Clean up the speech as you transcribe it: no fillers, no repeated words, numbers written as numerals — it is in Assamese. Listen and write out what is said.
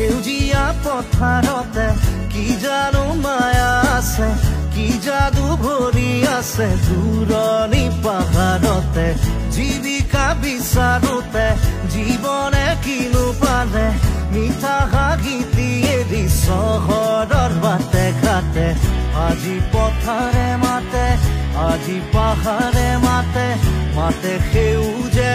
সেউজীয়া পথাৰতে কি জানো মায়া আছে, কি যাদু ভৰি আছে দূৰণি পাহাৰতে। জীৱিকা বিচাৰোতে জীৱনে কিনো পালে, মিঠা হাঁহিটি এৰি চহৰৰ বাটে ঘাটে। আজি পথাৰে মাতে, আজি পাহাৰে মাতে, মাতে সেউজে